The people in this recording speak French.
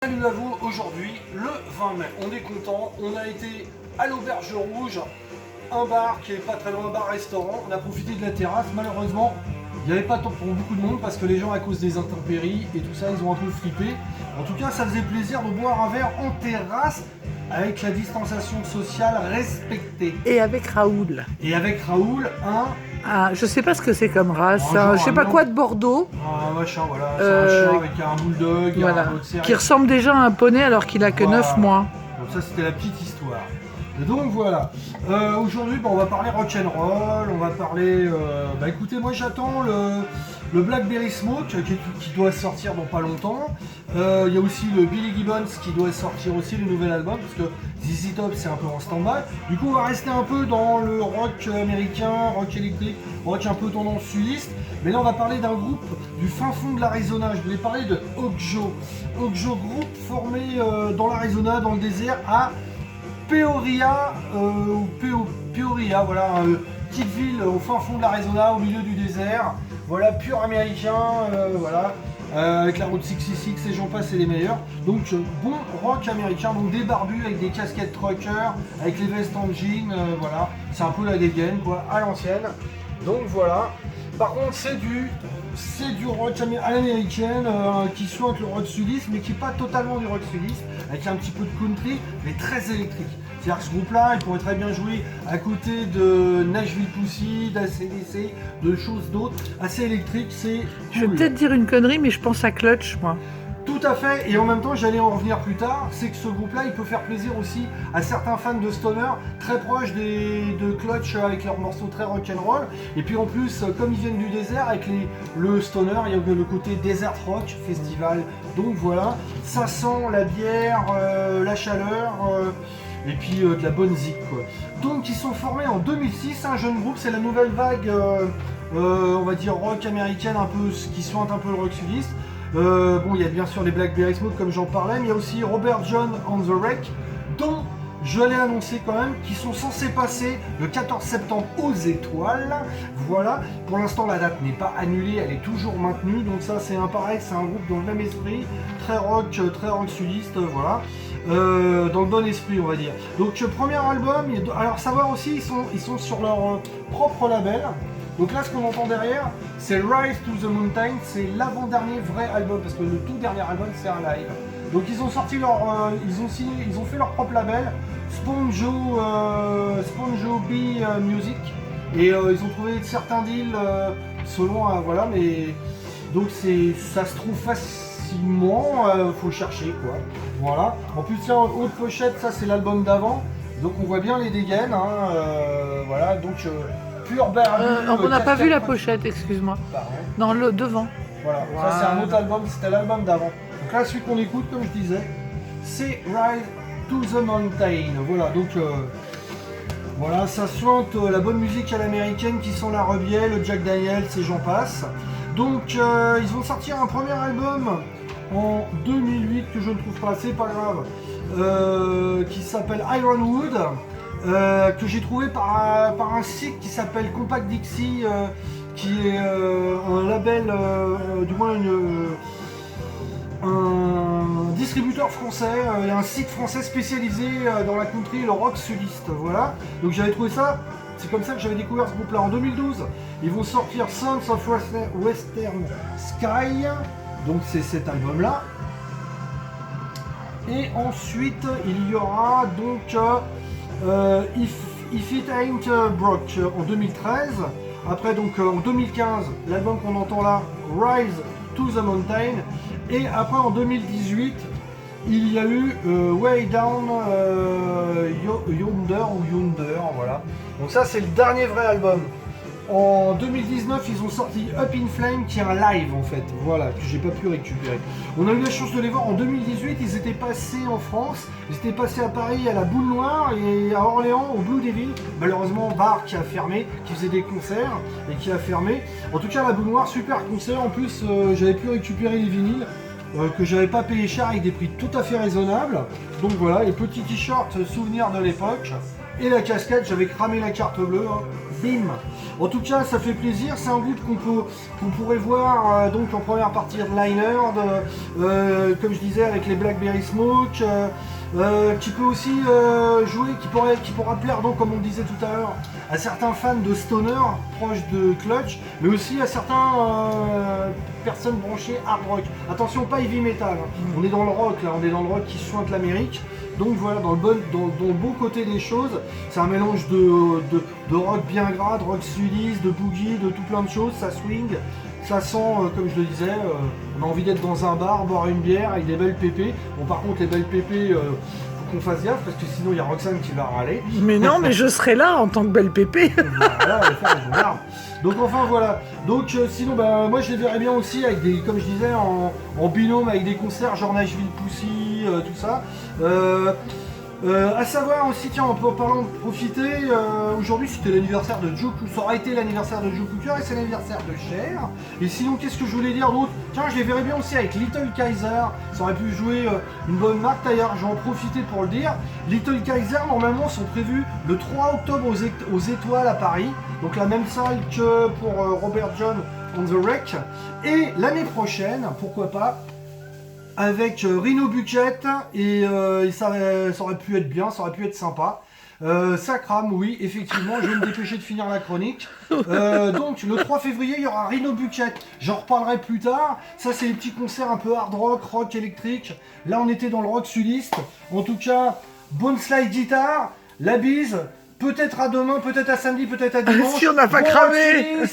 Salut à vous, aujourd'hui le 20 mai, on est content, on a été à l'Auberge Rouge, un bar qui est pas très loin, bar-restaurant, on a profité de la terrasse, malheureusement il n'y avait pas de temps pour beaucoup de monde parce que les gens à cause des intempéries et tout ça ils ont un peu flippé. En tout cas ça faisait plaisir de boire un verre en terrasse avec la distanciation sociale respectée. Et avec Raoul. Et avec Raoul, Je sais pas ce que c'est comme race, Bonjour, je sais pas non. quoi de Bordeaux. Un machin, voilà, c'est un chien avec un bulldog, Voilà. un autre Qui ressemble déjà à un poney alors qu'il a que Voilà. 9 mois. Donc ça c'était la petite histoire. Et donc voilà, aujourd'hui on va parler rock'n'roll, on va parler... écoutez, moi j'attends le Blackberry Smoke qui doit sortir dans pas longtemps. Il y a aussi le Billy Gibbons qui doit sortir aussi, le nouvel album, parce que ZZ Top c'est un peu en stand-by. Du coup on va rester un peu dans le rock américain, rock électrique, rock un peu tendance sudiste. Mais là on va parler d'un groupe du fin fond de l'Arizona. Je voulais parler de Okjo. Okjo, groupe formé dans l'Arizona, dans le désert, à Peoria, Peoria, voilà, petite ville au fin fond de l'Arizona, au milieu du désert. Voilà, pur américain, voilà, avec la route 666 et j'en passe, c'est les meilleurs. Donc bon rock américain, donc des barbus avec des casquettes truckers, avec les vestes en jean, voilà, c'est un peu la dégaine quoi, à l'ancienne. Donc voilà. Par contre c'est du rock à l'américaine qui soigne le rock sudiste, mais qui n'est pas totalement du rock sudiste, avec un petit peu de country, mais très électrique. C'est-à-dire que ce groupe-là, il pourrait très bien jouer à côté de Nashville Pussy, d'ACDC, de choses d'autres. Assez électrique, c'est cool. Je vais peut-être dire une connerie, mais je pense à Clutch, moi. Tout à fait, et en même temps, j'allais en revenir plus tard, c'est que ce groupe-là, il peut faire plaisir aussi à certains fans de stoner, très proches de Clutch avec leurs morceaux très rock'n'roll. Et puis en plus, comme ils viennent du désert, avec le stoner, il y a le côté desert rock festival. Donc voilà, ça sent la bière, la chaleur, et puis de la bonne zik quoi. Donc ils sont formés en 2006, un jeune groupe, c'est la nouvelle vague, on va dire rock américaine, un peu qui sointe un peu le rock sudiste. Bon, il y a bien sûr les Blackberry Smoke comme j'en parlais, mais il y a aussi Robert John on the Wreck, dont je l'ai annoncé quand même, qui sont censés passer le 14 septembre aux Étoiles. Voilà, pour l'instant la date n'est pas annulée, elle est toujours maintenue, donc ça c'est un pareil, c'est un groupe dans le même esprit, très rock sudiste, voilà. Dans le bon esprit on va dire. Donc premier album, alors savoir aussi ils sont sur leur propre label. Donc là ce qu'on entend derrière c'est Rise to the Mountain, c'est l'avant-dernier vrai album parce que le tout dernier album c'est un live. Donc ils ont sorti ils ont fait leur propre label, Sponjo B Music, et ils ont trouvé certains deals selon voilà, mais donc ça se trouve facilement, faut chercher quoi. Voilà. En plus tiens, haute pochette, ça c'est l'album d'avant, donc on voit bien les dégaines, hein, voilà, donc pur barbu. On n'a pas vu la pochette, excuse-moi. Non, le devant. Voilà, ça c'est un autre album, c'était l'album d'avant. Donc là, celui qu'on écoute, comme je disais, c'est Rise to the Mountain. Voilà, donc voilà, ça sointe la bonne musique à l'américaine qui sent la rebielle, le Jack Daniels et j'en passe. Donc ils vont sortir un premier album en 2008 que je ne trouve pas, c'est pas grave, qui s'appelle Ironwood. Que j'ai trouvé par un site qui s'appelle Compact Dixie, qui est un label, du moins un distributeur français, et un site français spécialisé dans la country et le rock sudiste. Voilà, donc j'avais trouvé ça, c'est comme ça que j'avais découvert ce groupe là en 2012. Ils vont sortir Sons of Western Sky, donc c'est cet album là. Et ensuite il y aura donc If It Ain't Broke en 2013. Après donc en 2015 l'album qu'on entend là, Rise to the Mountain. Et après en 2018 il y a eu Way Down Yonder ou Yonder, voilà. Donc ça c'est le dernier vrai album. En 2019, ils ont sorti Up in Flame, qui est un live en fait, voilà, que j'ai pas pu récupérer. On a eu la chance de les voir en 2018, ils étaient passés en France, ils étaient passés à Paris à la Boule Noire et à Orléans au Blue Devil. Malheureusement, bar qui a fermé, qui faisait des concerts et qui a fermé. En tout cas, la Boule Noire, super concert. En plus, j'avais pu récupérer les vinyles que j'avais pas payé cher avec des prix tout à fait raisonnables. Donc voilà, les petits t-shirts souvenirs de l'époque. Et la casquette, j'avais cramé la carte bleue, hein. Bim. En tout cas, ça fait plaisir. C'est un groupe qu'on pourrait voir donc en première partie de Liner, comme je disais, avec les Blackberry Smoke, qui peut aussi jouer, qui pourra plaire, donc, comme on disait tout à l'heure, à certains fans de stoner proches de Clutch, mais aussi à certains personnes branchées hard rock. Attention, pas heavy metal. Hein. On est dans le rock là, on est dans le rock qui sointe l'Amérique. Donc voilà, dans le beau côté des choses, c'est un mélange de rock bien gras, de rock sudiste, de boogie, de tout plein de choses, ça swing, ça sent, comme je le disais, on a envie d'être dans un bar, boire une bière avec des belles pépées. Bon, par contre, les belles pépées, faut qu'on fasse gaffe parce que sinon il y a Roxane qui va râler. Mais non, mais je serai là en tant que belle pépé. Voilà, donc enfin voilà. Donc sinon moi je les verrais bien aussi avec des, comme je disais, en binôme avec des concerts genre Nashville Pussy, tout ça. À savoir aussi, tiens, en parlant de profiter, aujourd'hui c'était l'anniversaire de Joe Cooker, ça aurait été l'anniversaire de Joe Cooker et c'est l'anniversaire de Cher. Et sinon, qu'est-ce que je voulais dire d'autre? Tiens, je les verrais bien aussi avec Little Kaiser, ça aurait pu jouer une bonne marque d'ailleurs, j'en profiter pour le dire. Little Kaiser, normalement, sont prévus le 3 octobre aux Étoiles à Paris, donc la même salle que pour Robert John on the Wreck. Et l'année prochaine, pourquoi pas, avec Rhino Bucket et ça aurait pu être bien, ça aurait pu être sympa. Ça crame, oui, effectivement, je vais me dépêcher de finir la chronique. Donc le 3 février, il y aura Rhino Bucket, j'en reparlerai plus tard. Ça, c'est les petits concerts un peu hard rock, rock électrique. Là, on était dans le rock sudiste. En tout cas, bonne slide guitare, la bise. Peut-être à demain, peut-être à samedi, peut-être à dimanche. Si on n'a pas bon cramé.